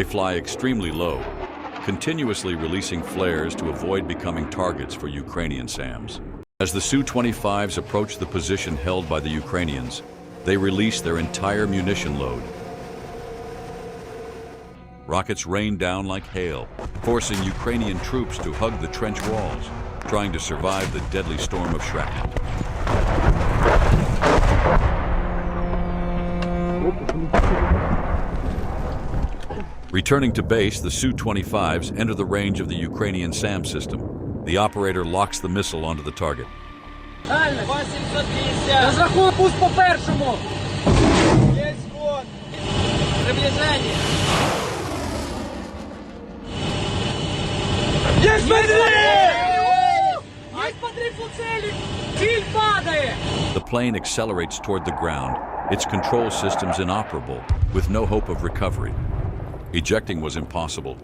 They fly extremely low, continuously releasing flares to avoid becoming targets for Ukrainian SAMs. As the Su-25s approach the position held by the Ukrainians, they release their entire munition load. Rockets rain down like hail, forcing Ukrainian troops to hug the trench walls, trying to survive the deadly storm of shrapnel. Returning to base, the Su-25s enter the range of the Ukrainian SAM system. The operator locks the missile onto the target. Розрахунок пуск по першому. Є сход. Приближення. Є подрив у цілі. Ціль падає. The plane accelerates toward the ground, its control systems inoperable, with no hope of recovery. Ejecting was impossible,